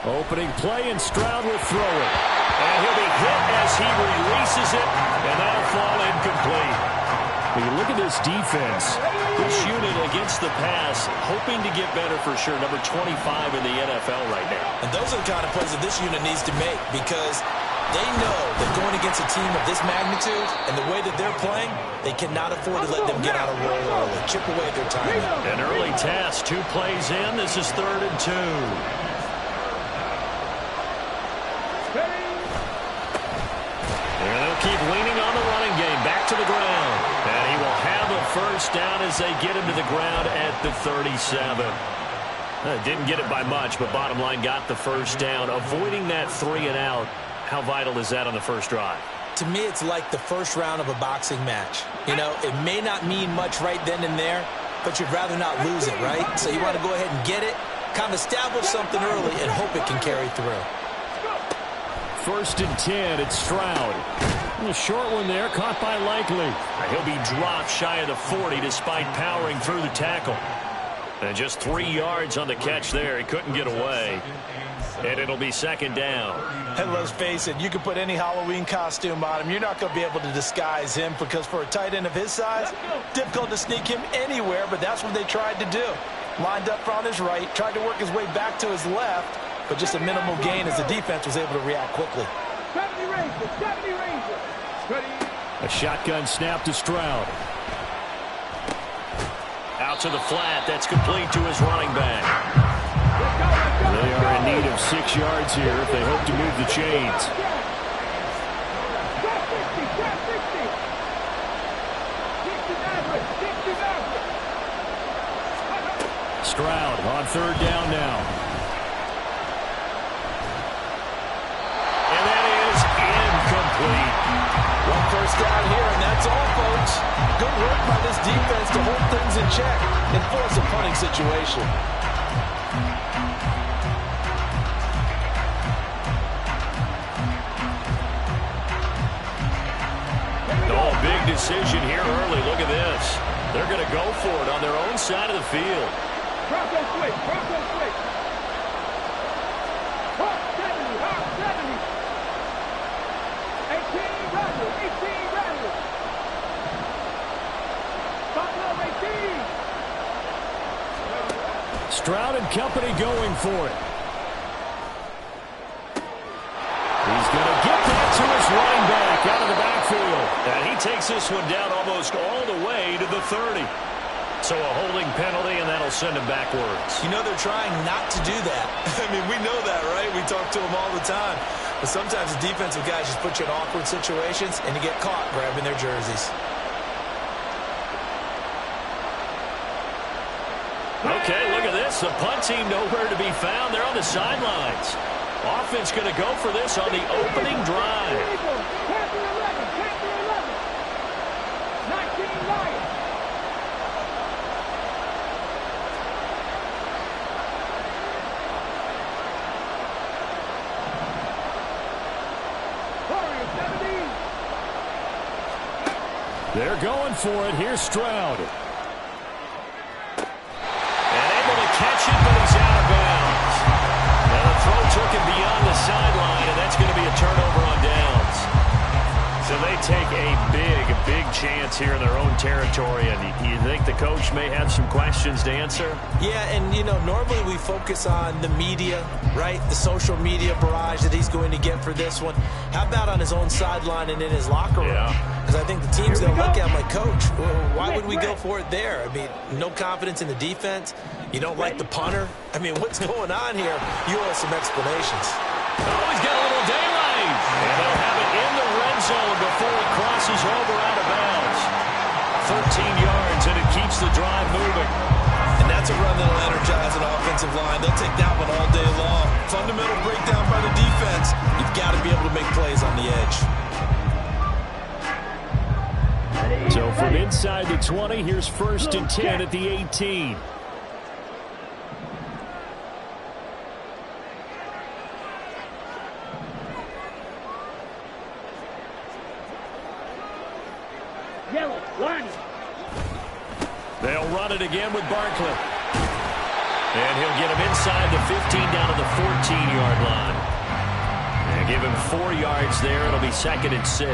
Opening play, and Stroud will throw it. And he'll be hit as he releases it, and that'll fall incomplete. When you look at this defense, this unit against the pass, hoping to get better for sure. Number 25 in the NFL right now. And those are the kind of plays that this unit needs to make, because they know that going against a team of this magnitude and the way that they're playing, they cannot afford to let them get out of roll early. Chip away at their time. An early task, 2 plays in. This is 3rd and 2. And they'll keep leaning on the running game. Back to the ground. And he will have a first down as they get him to the ground at the 37. Didn't get it by much, but bottom line, got the first down. Avoiding that 3 and out. How vital is that on the first drive? To me, it's like the first round of a boxing match. You know, it may not mean much right then and there, but you'd rather not lose it, right? So you want to go ahead and get it, kind of establish something early, and hope it can carry through. 1st and 10, it's Stroud. A short one there, caught by Likely. He'll be dropped shy of the 40 despite powering through the tackle. And just 3 yards on the catch there. He couldn't get away. And it'll be 2nd down. And let's face it, you can put any Halloween costume on him. You're not going to be able to disguise him, because for a tight end of his size, difficult to sneak him anywhere, but that's what they tried to do. Lined up on his right, tried to work his way back to his left, but just a minimal gain as the defense was able to react quickly. A shotgun snap to Stroud. Out to the flat. That's complete to his running back. They are in need of 6 yards here if they hope to move the chains. Stroud on 3rd down now. And that is incomplete. One first down here, and that's all, folks. Good work by this defense to hold things in check and force a punting situation. Oh, big decision here early. Look at this. They're going to go for it on their own side of the field. Bronco switch, Bronco switch. Hawk 70, Hawk 70. 18 Randall, 18 Randall. Buffalo 18. Stroud and company going for it. He's going to get that to his running back out of the backfield. And he takes this one down almost all the way to the 30. So a holding penalty, and that'll send him backwards. You know, they're trying not to do that. I mean, we know that, right? We talk to them all the time. But sometimes the defensive guys just put you in awkward situations, and you get caught grabbing their jerseys. Okay, look at this. The punt team nowhere to be found. They're on the sidelines. Offense going to go for this on the opening drive. Panther 11, Panther 11. 19 Lions. They're going for it. Here's Stroud. And able to catch it, but he's out of bounds. And the throw took him beyond the sideline, and that's going to be a turnover on downs. So they take a big chance here in their own territory. And you think the coach may have some questions to answer? Yeah, and, you know, normally we focus on the media, right? The social media barrage that he's going to get for this one. How about on his own sideline and in his locker room? Because I think the team's going to look at him like, Coach, why would we go for it there? I mean, no confidence in the defense. You don't like the punter. I mean, what's going on here? You owe us some explanations. Oh, he's got a little daylight. And they'll have it in the red zone before he crosses over out of bounds. 13 yards, and it keeps the drive moving. And that's a run that'll energize an offensive line. They'll take that one all day long. Fundamental breakdown by the defense. You've got to be able to make plays on the edge. So from inside the 20, here's 1st and 10 at the 18. Yellow, line. They'll run it again with Barkley. And he'll get him inside the 15 down to the 14-yard line. And give him 4 yards there. It'll be 2nd and 6.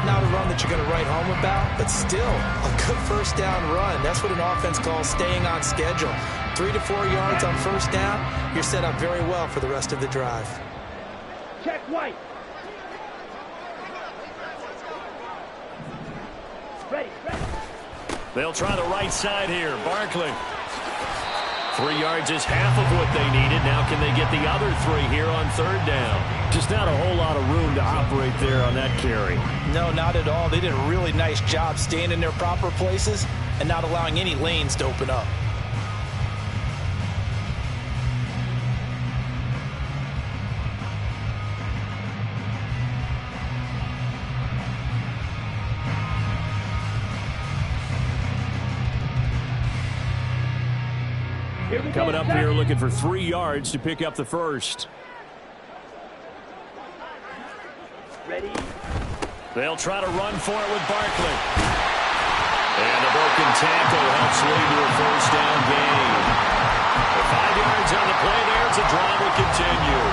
Not a run that you're going to write home about, but still a good first down run. That's what an offense calls staying on schedule. 3 to 4 yards on first down, you're set up very well for the rest of the drive. Check White. Ready. They'll try the right side here. Barkley. 3 yards is half of what they needed. Now can they get the other 3 here on 3rd down? Just not a whole lot of room to operate there on that carry. No, not at all. They did a really nice job staying in their proper places and not allowing any lanes to open up. Coming up here looking for 3 yards to pick up the first. Ready. They'll try to run for it with Barkley. And a broken tackle helps lead to a first down gain. 5 yards on the play there as the drive will continue.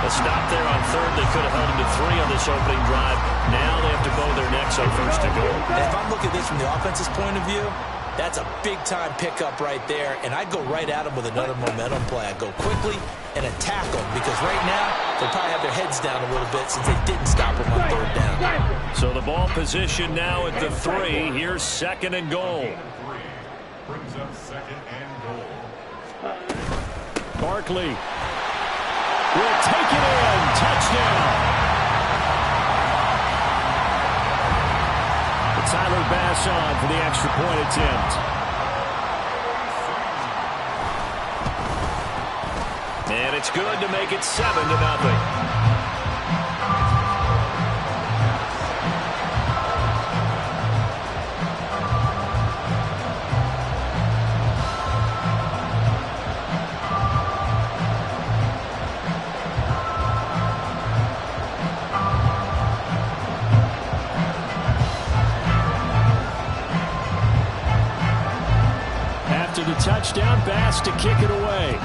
A stop there on 3rd. They could have held him to 3 on this opening drive. Now they have to go their necks on 1st and goal. And if I'm looking at this from the offense's point of view, that's a big-time pickup right there, and I'd go right at them with another momentum play. I'd go quickly and attack them, because right now they'll probably have their heads down a little bit since they didn't stop them on 3rd down. So the ball position now at the 3. Here's 2nd and goal. Brings up 2nd and goal. Barkley will take it in. Touchdown. Tyler Bass on for the extra point attempt. And it's good to make it 7-0. After the touchdown, Bass to kick it away.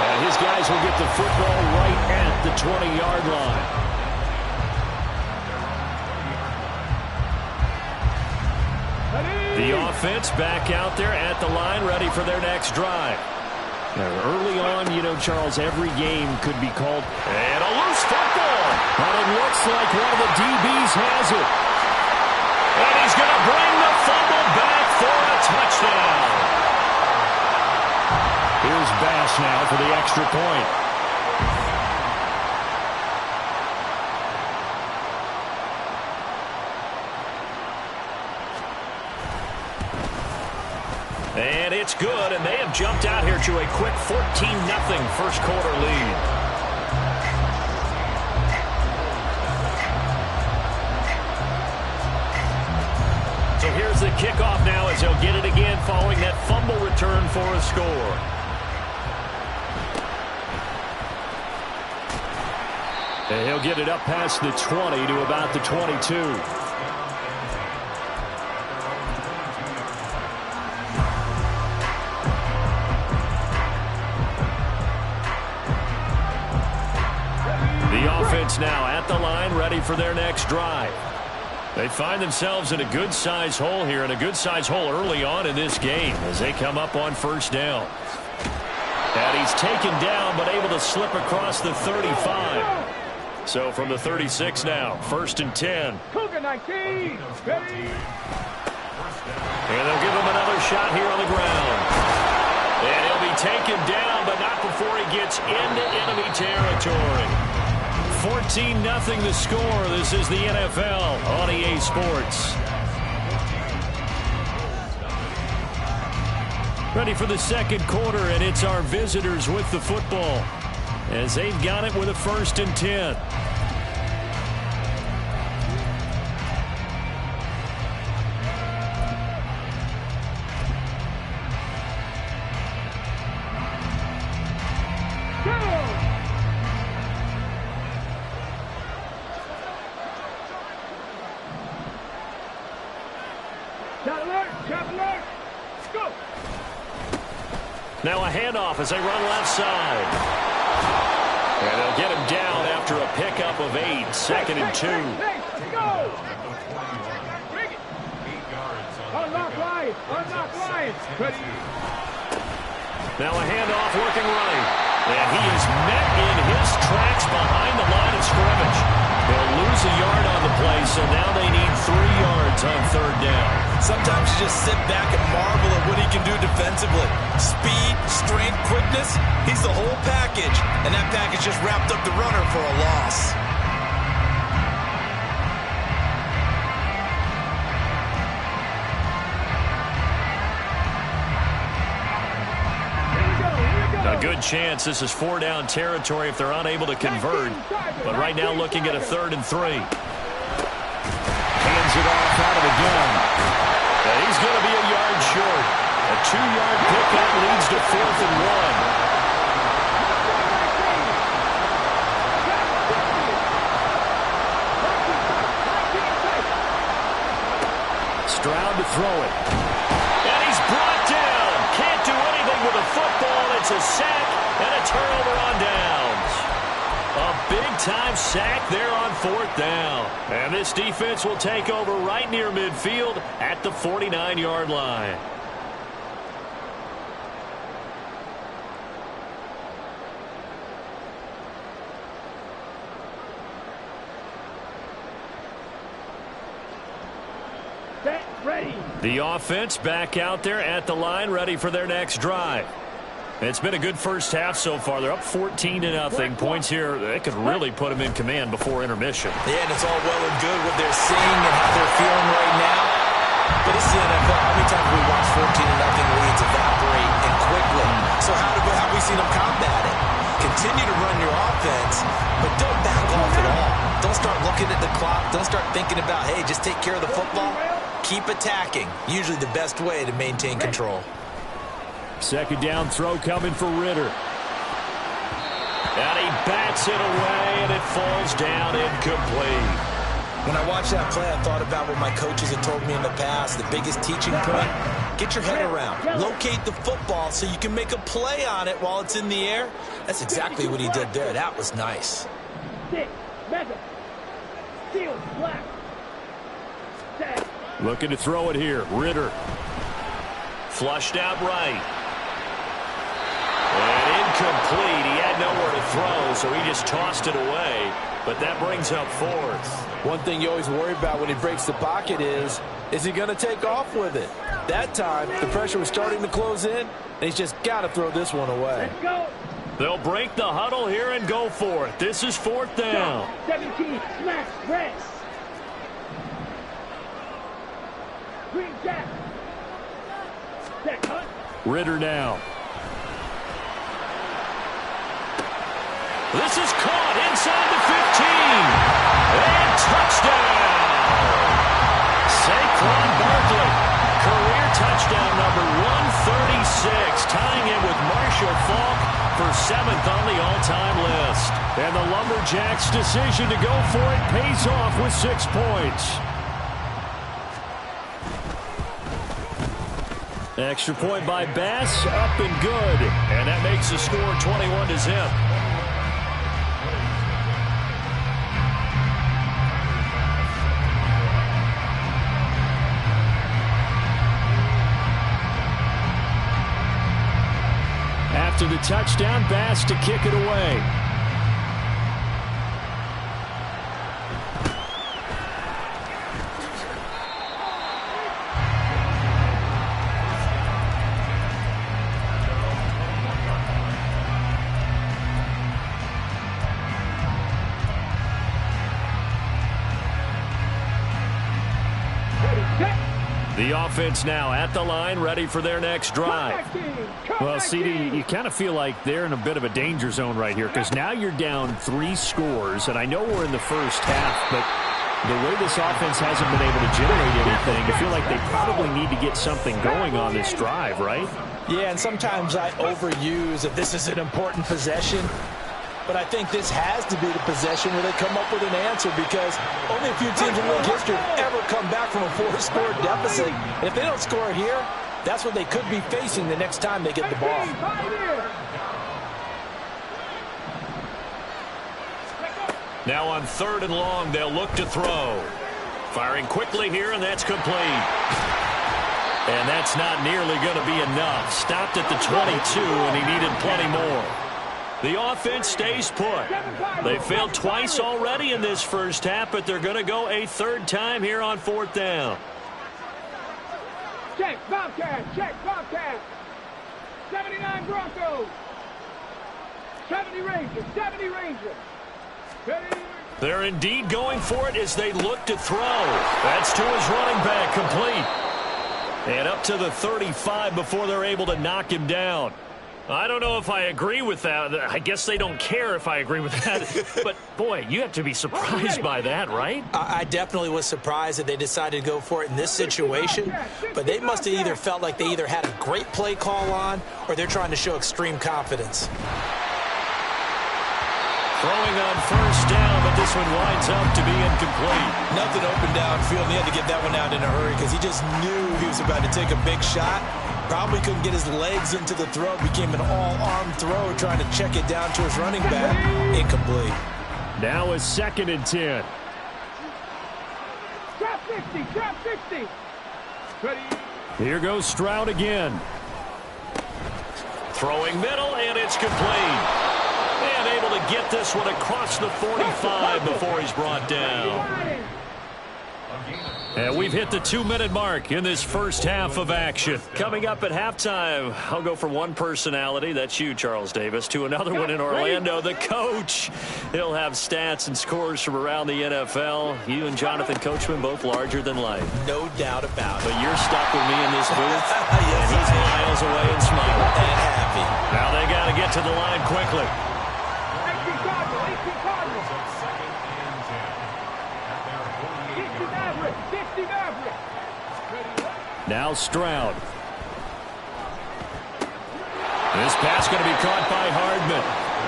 And his guys will get the football right at the 20-yard line. The offense back out there at the line, ready for their next drive. Now, early on, you know, Charles, every game could be called. And a loose football. But it looks like one of the DBs has it. And he's going to bring the fumble back for a touchdown. Here's Bass now for the extra point. And it's good, and they have jumped out here to a quick 14-0 first quarter lead. So here's the kickoff now as they'll get it again following that fumble return for a score. And he'll get it up past the 20 to about the 22. Now at the line, ready for their next drive. They find themselves in a good-sized hole here, and a good-sized hole early on in this game as they come up on first down. And he's taken down, but able to slip across the 35. So from the 36 now, 1st and 10. Cougar 19. Ready. And they'll give him another shot here on the ground. And he'll be taken down, but not before he gets into enemy territory. 14-0 the score. This is the NFL on EA Sports. Ready for the second quarter, and it's our visitors with the football as they've got it with a 1st and 10. Now a handoff as they run left side. And they'll get him down after a pickup of 8. 2nd and 2. Unlock line. Unlock line. Ready. Now a handoff working right. And he is met in his tracks behind the line of scrimmage. They'll lose a yard on the play, so now they need 3 yards on 3rd down. Sometimes you just sit back and marvel at what he can do defensively. Speed, strength, quickness, he's the whole package. And that package just wrapped up the runner for a loss. A good chance this is 4-down territory if they're unable to convert. But right now looking at a 3rd and 3. Hands it off out of the gun. And he's going to be a yard short. A 2-yard pickup leads to 4th and 1. Stroud to throw it. And he's brought down. Can't do anything with a football. It's a sack and a turnover on downs. A big-time sack there on 4th down. And this defense will take over right near midfield at the 49-yard line. Set. Ready. The offense back out there at the line, ready for their next drive. It's been a good first half so far. They're up 14-0. Points here, they could really put them in command before intermission. Yeah, and it's all well and good what they're seeing and how they're feeling right now. But it's the NFL. How many times have we watched 14-0 leads evaporate and quickly? So how have we seen them combat it? Continue to run your offense, but don't back off at all. Don't start looking at the clock. Don't start thinking about, hey, just take care of the football. Keep attacking. Usually the best way to maintain control. 2nd down throw coming for Ritter. And he bats it away, and it falls down incomplete. When I watched that play, I thought about what my coaches had told me in the past. The biggest teaching point, get your head around. Locate the football so you can make a play on it while it's in the air. That's exactly what he did there. That was nice. 6. Mega. Seal. Black. Set. Looking to throw it here. Ritter. Flushed out right. And incomplete. He had nowhere to throw, so he just tossed it away. But that brings up 4th. One thing you always worry about when he breaks the pocket is he going to take off with it? That time, the pressure was starting to close in, and he's just got to throw this one away. Let's go. They'll break the huddle here and go for it. This is 4th down. 17. Smash. Press. Green jack. Set. Hunt. Ritter now. This is caught inside the 15. And touchdown. Saquon Barkley. Career touchdown number 136. Tying in with Marshall Faulk for 7th on the all-time list. And the Lumberjacks' decision to go for it pays off with 6 points. Extra point by Bass, up and good. And that makes the score 21-0. After the touchdown, Bass to kick it away. The offense now at the line, ready for their next drive. Well, CD, you kind of feel like they're in a bit of a danger zone right here because now you're down 3 scores, and I know we're in the first half, but the way this offense hasn't been able to generate anything, I feel like they probably need to get something going on this drive, right? Yeah, and sometimes I overuse that this is an important possession. But I think this has to be the possession where they come up with an answer because only a few teams in league history have ever come back from a 4-score deficit. And if they don't score here, That's what they could be facing the next time they get the ball. Now on 3rd and long, they'll look to throw. Firing quickly here, and that's complete. And that's not nearly going to be enough. Stopped at the 22, and he needed plenty more. The offense stays put. They failed twice already in this first half, but they're going to go a 3rd time here on 4th down. Check, Bobcat, check, Bobcat. 79 Broncos. 70 Rangers, 70 Rangers. They're indeed going for it as they look to throw. That's to his running back, complete. And up to the 35 before they're able to knock him down. I don't know if I agree with that. I guess they don't care if I agree with that. But, boy, you have to be surprised by that, right? I definitely was surprised that they decided to go for it in this situation. But they must have either felt like they either had a great play call on or they're trying to show extreme confidence. Throwing on 1st down, but this one winds up to be incomplete. Nothing open downfield, and he had to get that one out in a hurry because he just knew he was about to take a big shot. Probably couldn't get his legs into the throw. Became an all-arm throw trying to check it down to his running back. Incomplete. Now a 2nd and 10. Trap 60, trap 60. Ready. Here goes Stroud again. Throwing middle, and it's complete. And able to get this one across the 45 before he's brought down. And we've hit the 2-minute mark in this first half of action. Coming up at halftime, I'll go from one personality, that's you, Charles Davis, to another one in Orlando, the coach. He'll have stats and scores from around the NFL. You and Jonathan Coachman both larger than life. No doubt about it. But you're stuck with me in this booth, yes, and he's miles away and smiling. And happy. Now they got to get to the line quickly. 18 Cardinals, 18 Cardinals. 60 Maverick, 60 Maverick. Now Stroud. This pass going to be caught by Hardman.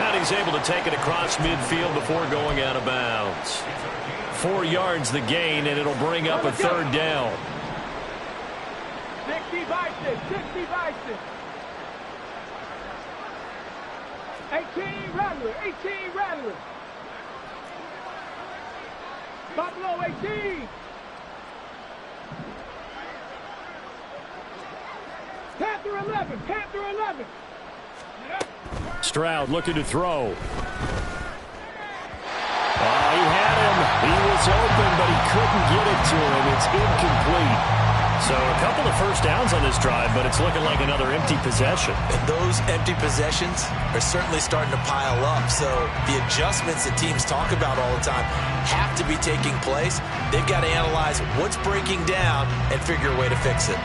And he's able to take it across midfield before going out of bounds. 4 yards the gain, and it'll bring up a 3rd down. 60 Bison, 60 Bison. 18 Rattler, 18 Rattler. Buffalo 18. Panther 11, Panther 11. Stroud looking to throw. He had him. He was open, but he couldn't get it to him. It's incomplete. So a couple of first downs on this drive, but it's looking like another empty possession. And those empty possessions are certainly starting to pile up. So the adjustments that teams talk about all the time have to be taking place. They've got to analyze what's breaking down and figure a way to fix it.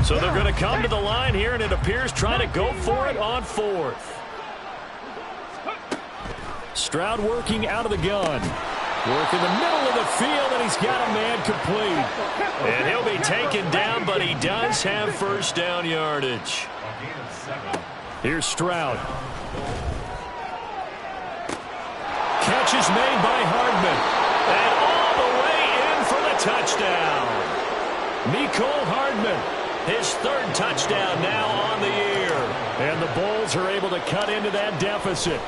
So they're going to come to the line here, and it appears trying to go for it on 4th. Stroud working out of the gun. Working the middle of the field, and he's got a man complete. And he'll be taken down, but he does have first down yardage. Here's Stroud. Catch is made by Hardman. And all the way in for the touchdown. Mecole Hardman. His 3rd touchdown now on the year. And the Bulls are able to cut into that deficit.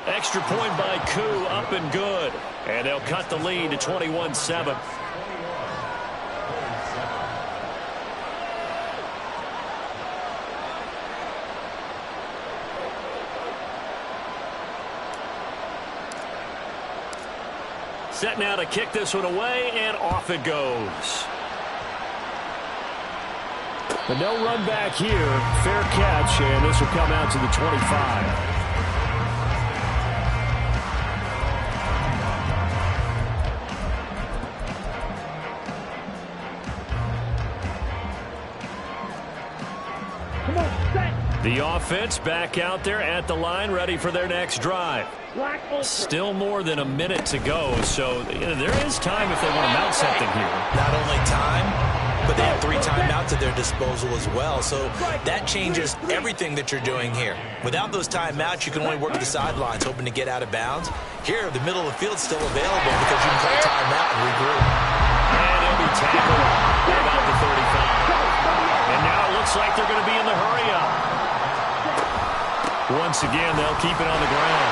Extra point by Koo, up and good. And they'll cut the lead to 21-7. Set now to kick this one away, and off it goes. But no run back here. Fair catch, and this will come out to the 25. Come on, set. The offense back out there at the line, ready for their next drive. Black Ultra. Still more than a minute to go, so there is time if they want to mount something here. Not only time, but they have 3 timeouts at their disposal as well. So that changes everything that you're doing here. Without those timeouts, you can only work at the sidelines, hoping to get out of bounds. Here, the middle of the field is still available because you can call timeout and regroup. And he'll be tackled at about the 35. And now it looks like they're going to be in the hurry-up. Once again, they'll keep it on the ground.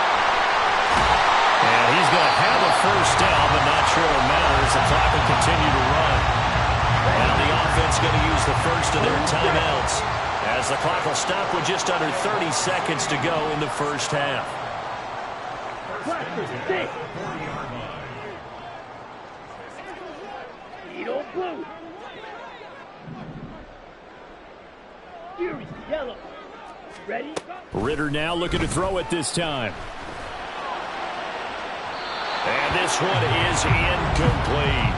And he's going to have a first down, but not sure it matters. The clock will continue to run. Now the offense going to use the first of their timeouts, as the clock will stop with just under 30 seconds to go in the first half. Blue. Fury, yellow. Ready? Ridder now looking to throw it this time. And this one is incomplete.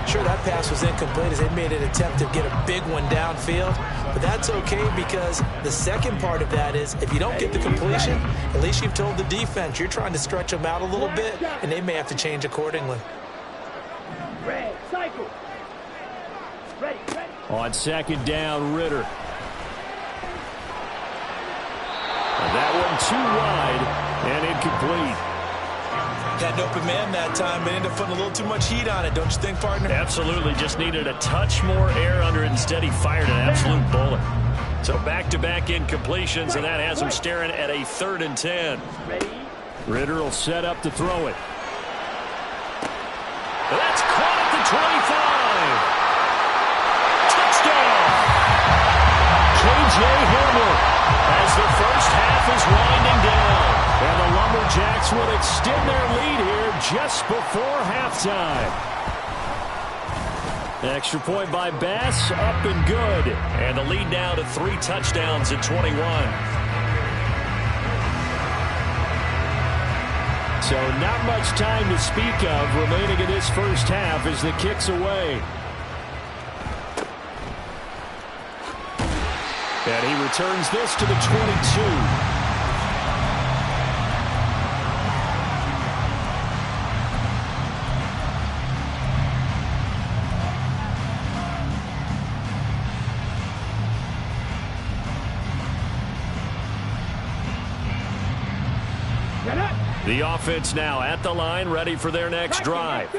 Sure, that pass was incomplete as they made an attempt to get a big one downfield. But that's okay because the second part of that is if you don't get the completion, at least you've told the defense you're trying to stretch them out a little bit, and they may have to change accordingly. Red, cycle. Ready, ready. On second down, Ridder. And that one too wide and incomplete. Had an open man that time, but ended up putting a little too much heat on it, don't you think, partner? Absolutely, just needed a touch more air under it. Instead, he fired an absolute bullet. So back-to-back incompletions, and that has him staring at a 3rd and 10. Ridder will set up to throw it. That's caught at the 25. Touchdown! K.J. Hamler as the first half is winding down. And the Lumberjacks will extend their lead here just before halftime. Extra point by Bass, up and good. And the lead now to 3 touchdowns at 21. So not much time to speak of remaining in this first half as the kick's away. And he returns this to the 22. The offense now at the line, ready for their next drive.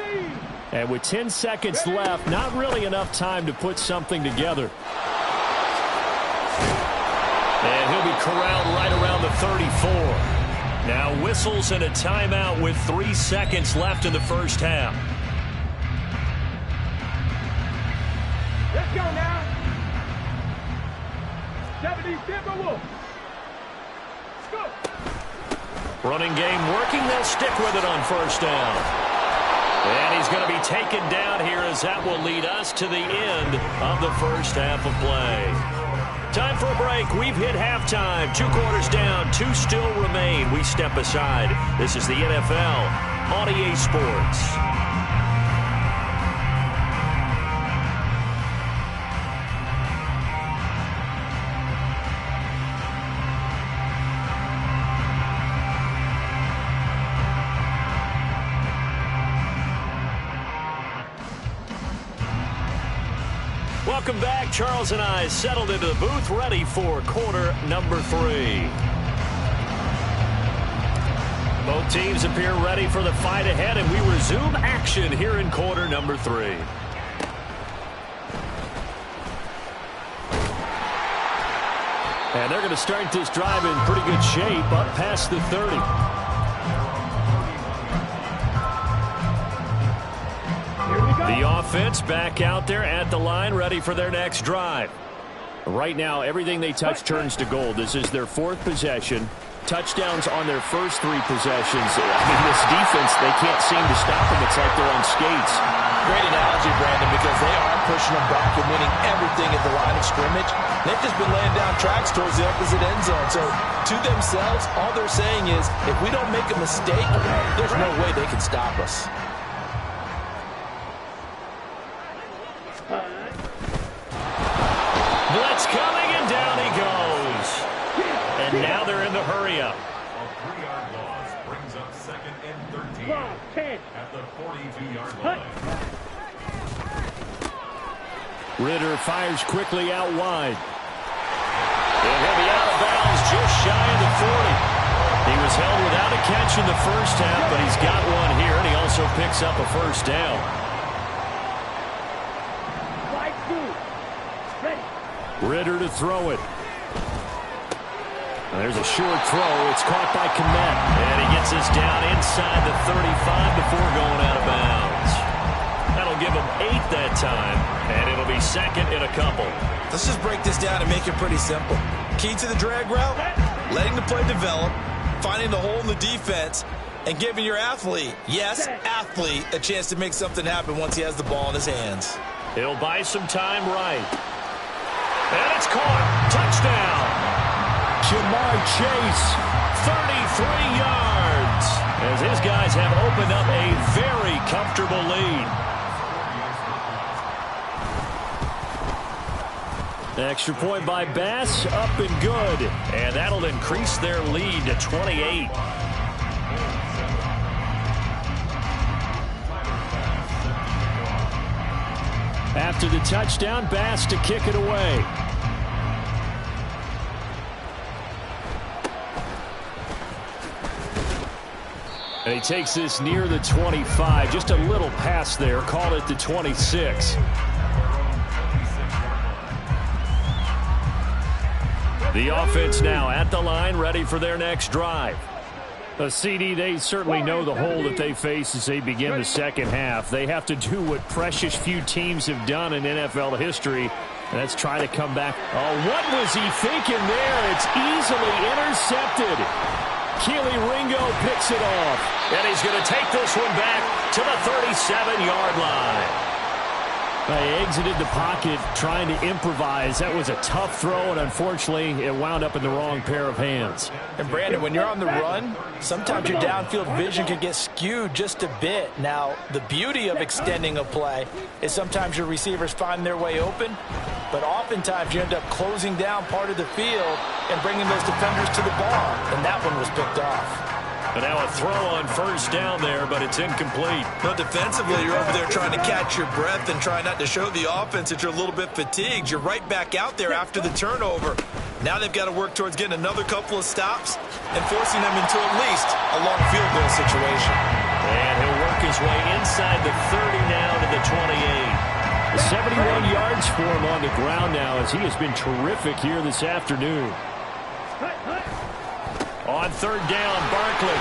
And with 10 seconds left, not really enough time to put something together. And he'll be corralled right around the 34. Now whistles and a timeout with 3 seconds left in the first half. Let's go now. 70 Timberwolves. Let's go. Running game working. They'll stick with it on first down. And he's going to be taken down here as that will lead us to the end of the first half of play. Time for a break. We've hit halftime. 2 quarters down. 2 still remain. We step aside. This is the NFL on EA Sports. Welcome back. Charles and I settled into the booth, ready for quarter number 3. Both teams appear ready for the fight ahead, and we resume action here in quarter number 3. And they're going to start this drive in pretty good shape, up past the 30. The offense back out there at the line, ready for their next drive. Right now, everything they touch turns to gold. This is their 4th possession. Touchdowns on their first 3 possessions. I mean, this defense, they can't seem to stop them. It's like they're on skates. Great analogy, Brandon, because they are pushing them back and winning everything at the line of scrimmage. They've just been laying down tracks towards the opposite end zone. So, to themselves, all they're saying is, if we don't make a mistake, there's no way they can stop us. Blitz coming, and down he goes. And now they're in the hurry-up. A 3-yard loss brings up 2nd and 13 10. at the 42-yard line. Ridder fires quickly out wide. And he'll be out of bounds just shy of the 40. He was held without a catch in the first half, but he's got one here, and he also picks up a first down. Ridder to throw it. There's a short throw. It's caught by Kmet. And he gets this down inside the 35 before going out of bounds. That'll give him 8 that time, and it'll be second in a couple. Let's just break this down and make it pretty simple. Key to the drag route, letting the play develop, finding the hole in the defense, and giving your athlete, yes, athlete, a chance to make something happen once he has the ball in his hands. He'll buy some time right. And it's caught. Touchdown. Jamar Chase, 33 yards. As his guys have opened up a very comfortable lead. Extra point by Bass, up and good. And that'll increase their lead to 28. After the touchdown, Bass to kick it away. And he takes this near the 25. Just a little pass there. Call it the 26. The offense now at the line, ready for their next drive. CD, they certainly know the hole that they face as they begin the second half. They have to do what precious few teams have done in NFL history, and that's try to come back. Oh, what was he thinking there? It's easily intercepted. Keely Ringo picks it off. And he's going to take this one back to the 37-yard line. They exited the pocket trying to improvise. That was a tough throw, and unfortunately, it wound up in the wrong pair of hands. And, Brandon, when you're on the run, sometimes your downfield vision can get skewed just a bit. Now, the beauty of extending a play is sometimes your receivers find their way open, but oftentimes you end up closing down part of the field and bringing those defenders to the ball, and that one was picked off. And now a throw on first down there, but it's incomplete. No, defensively, you're over there trying to catch your breath and try not to show the offense that you're a little bit fatigued. You're right back out there after the turnover. Now they've got to work towards getting another couple of stops and forcing them into at least a long field goal situation. And he'll work his way inside the 30 now to the 28. 71 yards for him on the ground now as he has been terrific here this afternoon. On third down, Barkley.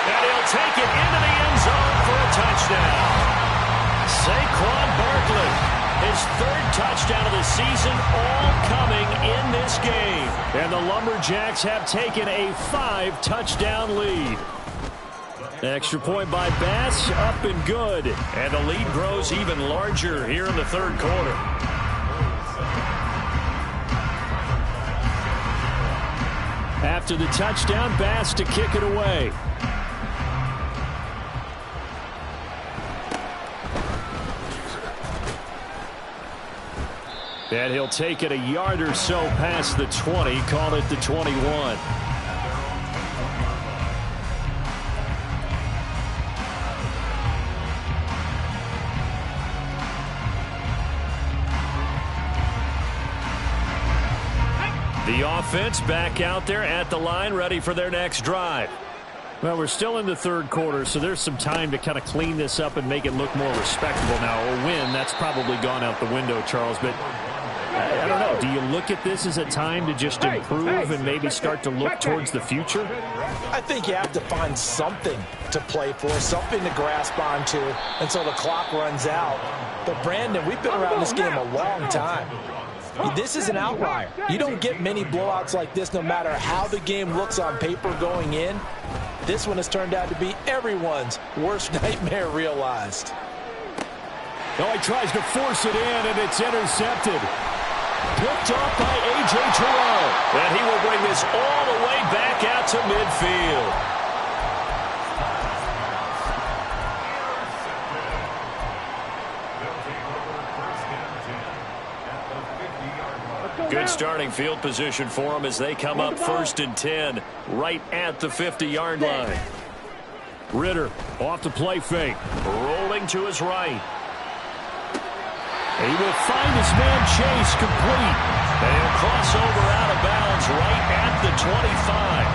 And he'll take it into the end zone for a touchdown. Saquon Barkley, his third touchdown of the season, all coming in this game. And the Lumberjacks have taken a 5-touchdown lead. Extra point by Bass, up and good. And the lead grows even larger here in the third quarter. After the touchdown, Bass to kick it away. And he'll take it a yard or so past the 20, call it the 21. The offense back out there at the line, ready for their next drive. Well, we're still in the third quarter, so there's some time to kind of clean this up and make it look more respectable now. A win, that's probably gone out the window, Charles, but I don't know. Do you look at this as a time to just improve and maybe start to look towards the future? I think you have to find something to play for, something to grasp onto until the clock runs out. But, Brandon, we've been around this game a long time. This is an outlier. You don't get many blowouts like this no matter how the game looks on paper going in. This one has turned out to be everyone's worst nightmare realized. Oh, he tries to force it in, and it's intercepted. Picked off by A.J. Terrell. And he will bring this all the way back out to midfield. Good starting field position for them as they come up 1st and 10 right at the 50-yard line. Ridder off the play fake. Rolling to his right. He will find his man Chase complete. And he'll cross over out of bounds right at the 25.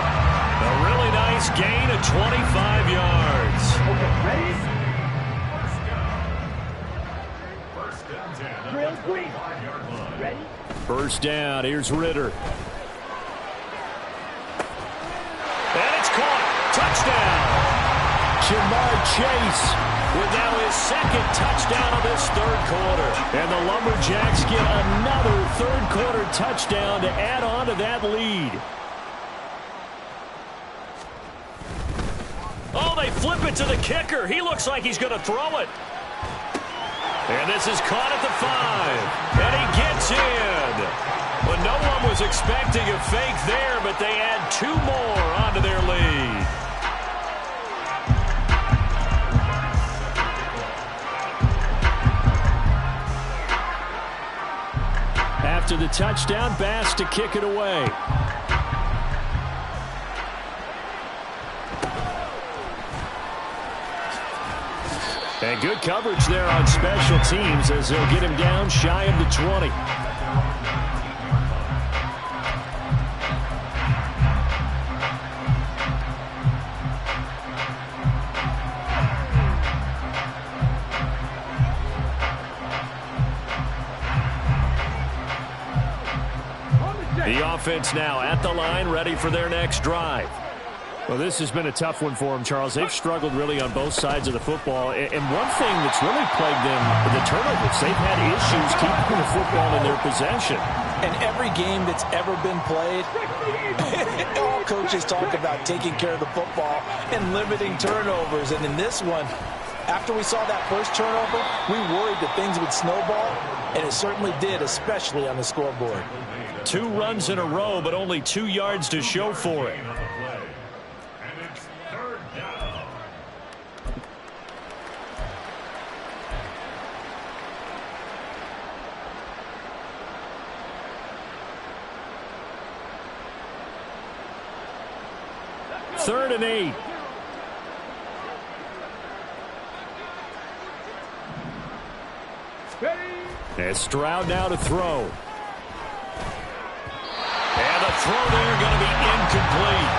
A really nice gain of 25 yards. Okay, ready? First and 10. Drill 3. Ready? First down, here's Ritter. And it's caught. Touchdown. Jamar Chase with now his second touchdown of this third quarter. And the Lumberjacks get another third quarter touchdown to add on to that lead. Oh, they flip it to the kicker. He looks like he's going to throw it. And this is caught at the 5. And he gets in. Well, no one was expecting a fake there, but they add 2 more onto their lead. After the touchdown, Bass to kick it away. And good coverage there on special teams as they'll get him down shy of the 20. The offense now at the line, ready for their next drive. Well, this has been a tough one for them, Charles. They've struggled really on both sides of the football. And one thing that's really plagued them, the turnovers. They've had issues keeping the football in their possession. And every game that's ever been played, all coaches talk about taking care of the football and limiting turnovers. And in this one, after we saw that first turnover, we worried that things would snowball, and it certainly did, especially on the scoreboard. 2 runs in a row, but only 2 yards to show for it. And it's third down. Third and 8. Ready? And Stroud now to throw. And the throw there going to be incomplete.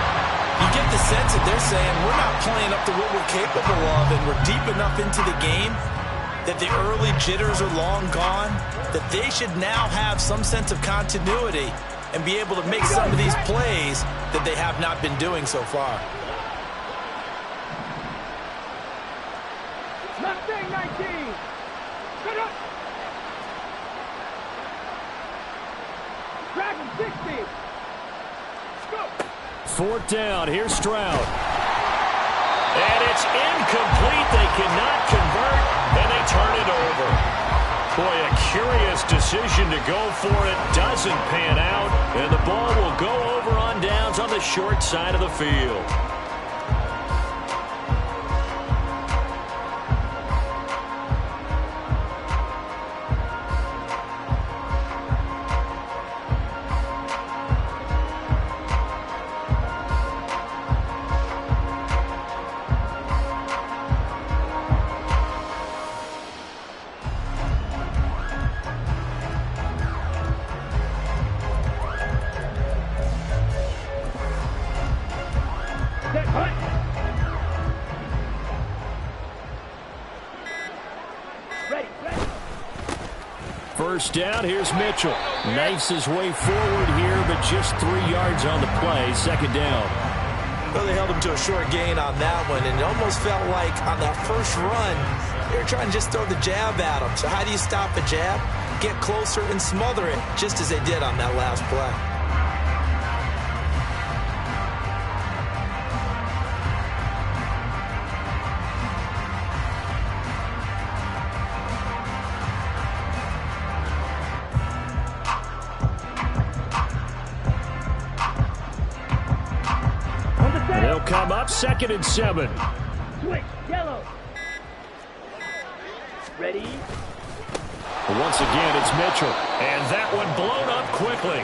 You get the sense that they're saying we're not playing up to what we're capable of, and we're deep enough into the game that the early jitters are long gone, that they should now have some sense of continuity and be able to make some of these plays that they have not been doing so far. Mustang 19. Shut up. Dragon 60. Go. 4th down. Here's Stroud. And it's incomplete. They cannot convert, and they turn it over. Boy, a curious decision to go for it. Doesn't pan out, and the ball will go over on downs on the short side of the field. Set, hunt. Ready, ready. First down, here's Mitchell. Knifes his way forward here, but just 3 yards on the play. 2nd down. Well, they held him to a short gain on that one, and it almost felt like on that first run, they were trying to just throw the jab at him. So how do you stop a jab? Get closer and smother it, just as they did on that last play. They'll come up 2nd and 7. Switch, yellow. Ready? Once again, it's Mitchell. And that one blown up quickly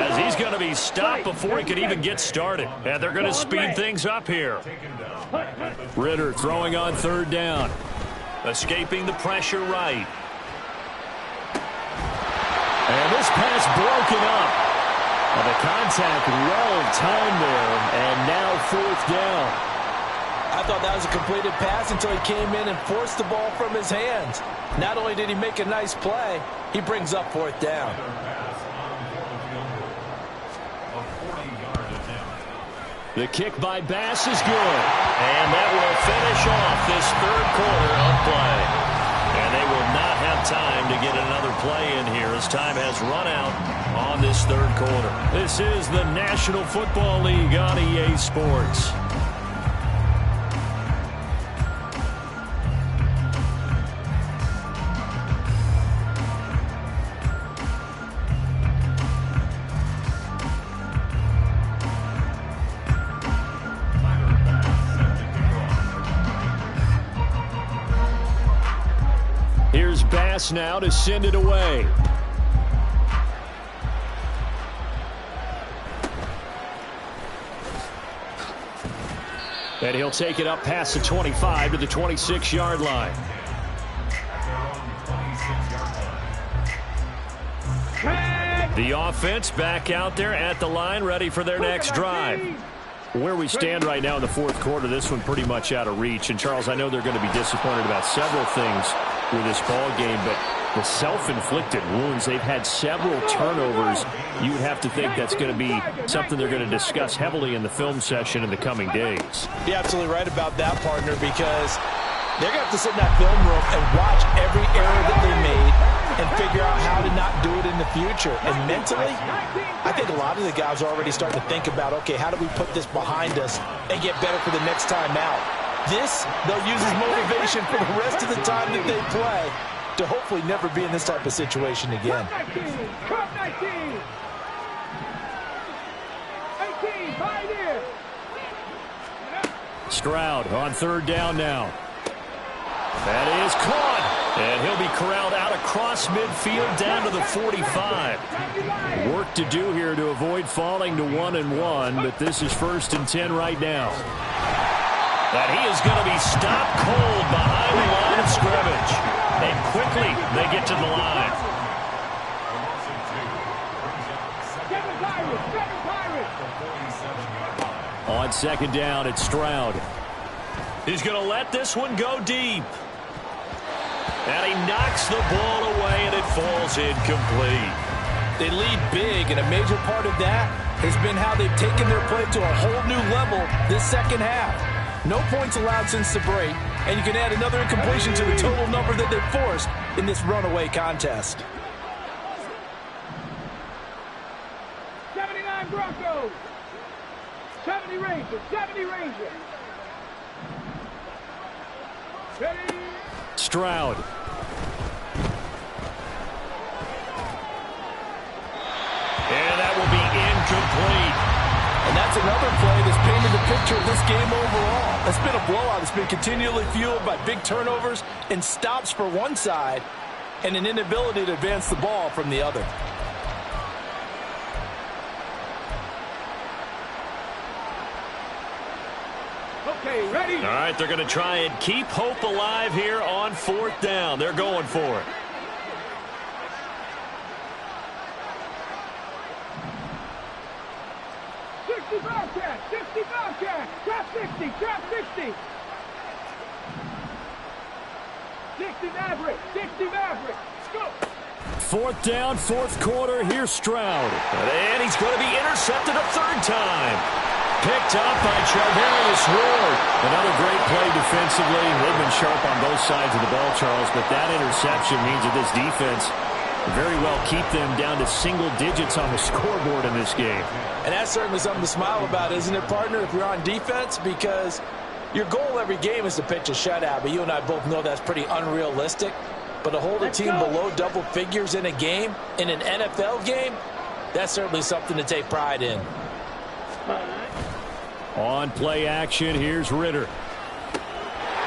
as he's going to be stopped before he can even get started. And they're going to speed things up here. Ritter throwing on 3rd down. Escaping the pressure right. And this pass broken up. Well, the contact well-timed there, and now 4th down. I thought that was a completed pass until he came in and forced the ball from his hands. Not only did he make a nice play, he brings up 4th down. The kick by Bass is good. And that will finish off this 3rd quarter of play. And they will not have time to get another play in here as time has run out on this 3rd quarter. This is the National Football League on EA Sports. Here's Bass now to send it away. And he'll take it up past the 25 to the 26-yard line. The offense back out there at the line, ready for their next drive. Where we stand right now in the 4th quarter, this one pretty much out of reach. And, Charles, I know they're going to be disappointed about several things with this ball game, but the self-inflicted wounds, they've had several turnovers. You would have to think that's going to be something they're going to discuss heavily in the film session in the coming days. You're absolutely right about that, partner, because they're going to have to sit in that film room and watch every error that they made and figure out how to not do it in the future. And mentally, I think a lot of the guys are already starting to think about, okay, how do we put this behind us and get better for the next time out? This, they'll use as motivation for the rest of the time that they play to hopefully never be in this type of situation again. 18, 5 here. Stroud on 3rd down now. That is caught. And he'll be corralled out across midfield down to the 45. Work to do here to avoid falling to 1-1, but this is 1st and 10 right now. That he is going to be stopped cold behind the line of scrimmage. And quickly they get to the line. On 2nd down, it's Stroud. He's going to let this one go deep. And he knocks the ball away, and it falls incomplete. They lead big, and a major part of that has been how they've taken their play to a whole new level this 2nd half. No points allowed since the break, and you can add another incompletion to the total number that they've forced in this runaway contest. 79 Broncos. 70 Rangers. 70 Rangers. Ready. Stroud. And that will be incomplete. And that's another play that's painted the picture of this game overall. It's been a blowout. It's been continually fueled by big turnovers and stops for one side and an inability to advance the ball from the other. Okay, ready. All right, they're going to try and keep hope alive here on 4th down. They're going for it. Bobcat, 60 Bobcat, drop 60, drop 60. 60 Maverick, 60 Maverick, go. 4th down, 4th quarter, here's Stroud. And he's going to be intercepted a 3rd time. Picked up by Charvarius Ward. Another great play defensively. They've been sharp on both sides of the ball, Charles, but that interception means that this defense very well keep them down to single digits on the scoreboard in this game. And that's certainly something to smile about, isn't it, partner, if you're on defense? Because your goal every game is to pitch a shutout, but you and I both know that's pretty unrealistic. But to hold a team below double figures in a game, in an NFL game, that's certainly something to take pride in. On play action, here's Ritter.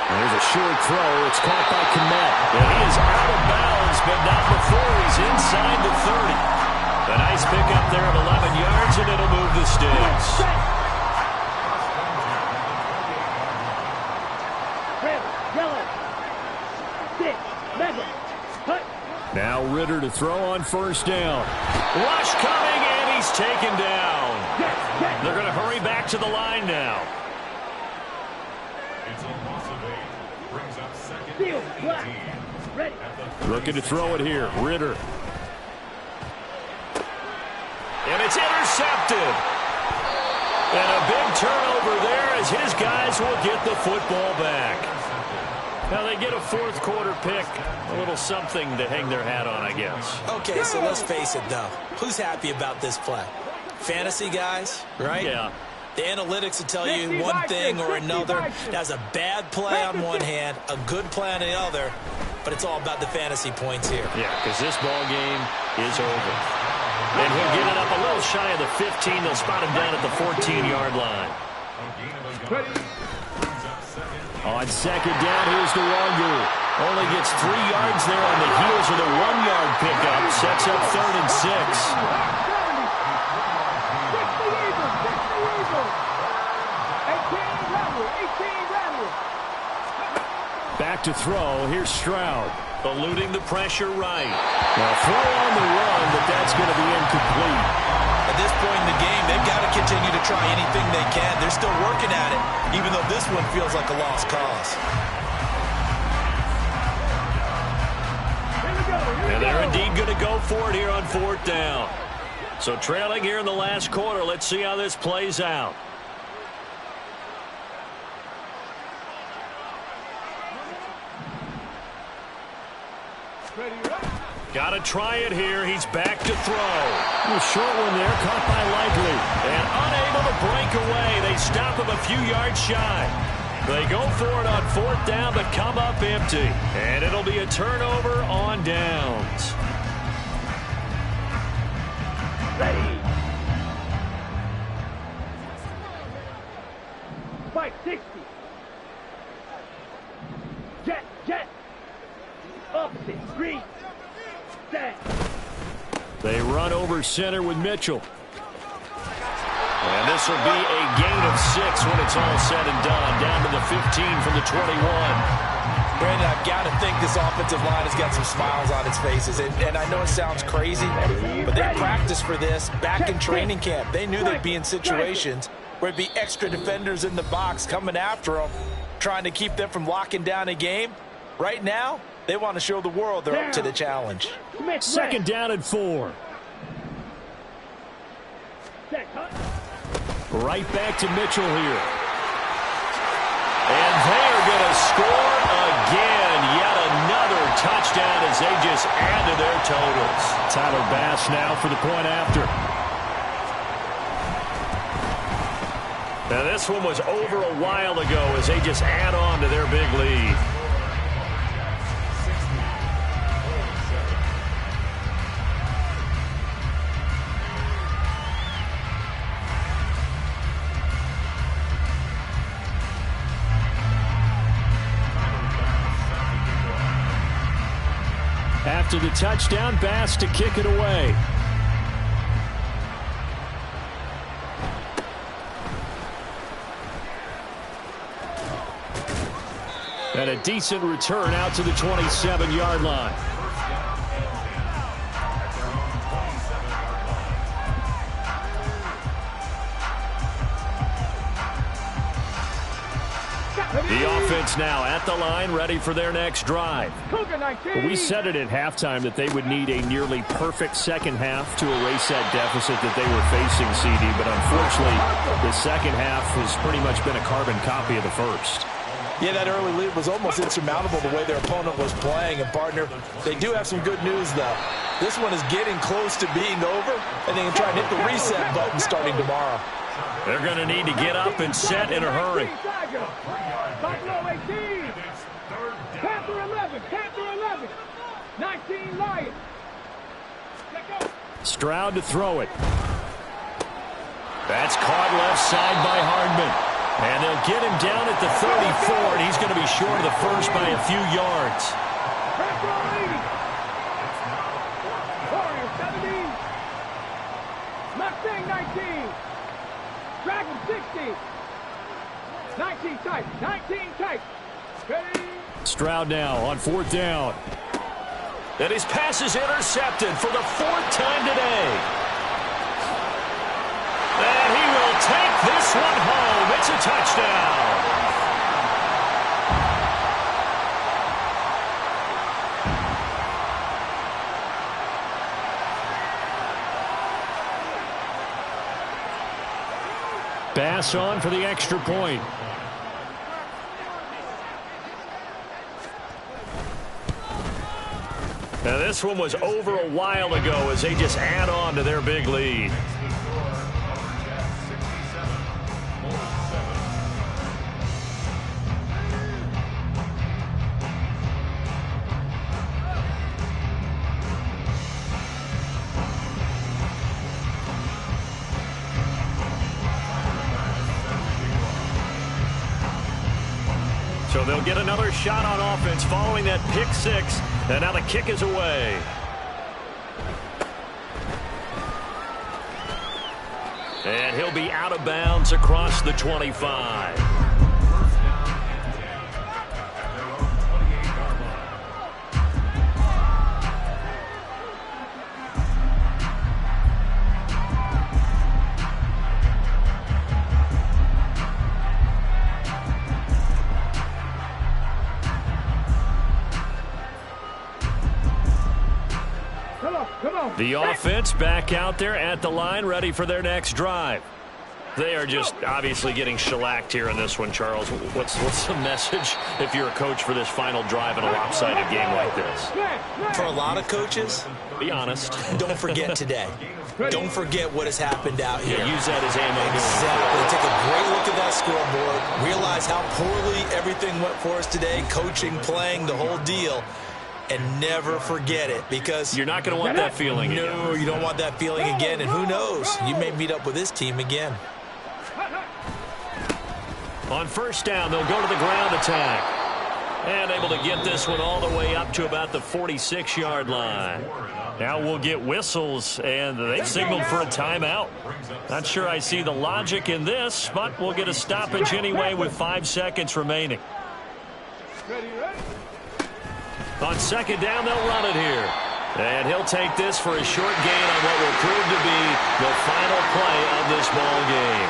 There's a short throw. It's caught by Kmet. And he is out of bounds, but not before he's inside the 30. A nice pickup there of 11 yards, and it'll move the sticks. Now Ridder to throw on first down. Rush coming, and he's taken down. They're going to hurry back to the line now. It's a loss of 8. Brings up second and 18. Looking to throw it here. Ridder. And it's intercepted. And a big turnover there as his guys will get the football back. Now they get a fourth quarter pick. A little something to hang their hat on, I guess. Okay, so let's face it, though. Who's happy about this play? Fantasy guys, right? Yeah. The analytics will tell you one thing or another. That's a bad play on one hand, a good play on the other, but it's all about the fantasy points here. Yeah, because this ball game is over. And he'll get it up a little shy of the 15. They'll spot him down at the 14-yard line. On second down, here's the Wangu. Only gets 3 yards there on the heels of the 1-yard pickup. Sets up 3rd and 6. Back to throw. Here's Stroud. Eluding the pressure right. Now throw on the run, but that's going to be incomplete. At this point in the game, they've got to continue to try anything they can. They're still working at it, even though this one feels like a lost cause. And they're indeed going to go for it here on 4th down. So trailing here in the last quarter. Let's see how this plays out. Got to try it here. He's back to throw. A short one there, caught by Likely. And unable to break away. They stop him a few yards shy. They go for it on 4th down, but come up empty. And it'll be a turnover on downs. Ready. Spike 60. Jet. Opposite. Green. Set. They run over center with Mitchell. And this will be a gain of 6 when it's all said and done. Down to the 15 from the 21. Brandon, I've got to think this offensive line has got some smiles on its faces. And I know it sounds crazy, but they practiced for this back in training camp. They knew they'd be in situations where it'd be extra defenders in the box coming after them, trying to keep them from locking down a game. Right now, they want to show the world they're up to the challenge. Second down and 4. Right back to Mitchell here. And they're going to score again. Yet another touchdown as they just add to their totals. Tyler Bass now for the point after. Now this one was over a while ago as they just add on to their big lead. After the touchdown, Bass to kick it away. And a decent return out to the 27-yard line. The offense now at the line, ready for their next drive. We said it at halftime that they would need a nearly perfect second half to erase that deficit that they were facing, CD. But unfortunately, the second half has pretty much been a carbon copy of the first. Yeah, that early lead was almost insurmountable the way their opponent was playing. And, partner, they do have some good news, though. This one is getting close to being over, and they can try and hit the reset button starting tomorrow. They're going to need to get up and set in a hurry. Buffalo 18. Panther 11. Panther 11. 19 Lions. Stroud to throw it. That's caught left side by Hardman. And they'll get him down at the 34, and he's going to be short of the first by a few yards. Warriors 17. Mustang 19. Dragon 60. 19 tight. 19 tight. Ready. Stroud now on 4th down. And his pass is intercepted for the 4th time today. And he will take this one home. It's a touchdown. Bass on for the extra point. Now this one was over a while ago as they just add on to their big lead. So they'll get another shot on offense following that pick 6. And now the kick is away. And he'll be out of bounds across the 25. The offense back out there at the line, ready for their next drive. They are just obviously getting shellacked here in this one, Charles. What's the message if you're a coach for this final drive in a lopsided game like this? For a lot of coaches, be honest. Don't forget today. Don't forget what has happened out here. Yeah, use that as ammo. Exactly. Take a great look at that scoreboard. Realize how poorly everything went for us today. Coaching, playing, the whole deal. And never forget it, because you're not going to want that feeling again. No, you don't want that feeling again. And who knows? You may meet up with this team again. On first down, they'll go to the ground attack. And able to get this one all the way up to about the 46-yard line. Now we'll get whistles, and they signaled for a timeout. Not sure I see the logic in this, but we'll get a stoppage anyway with 5 seconds remaining. On second down, they'll run it here. And he'll take this for a short gain on what will prove to be the final play of this ball game.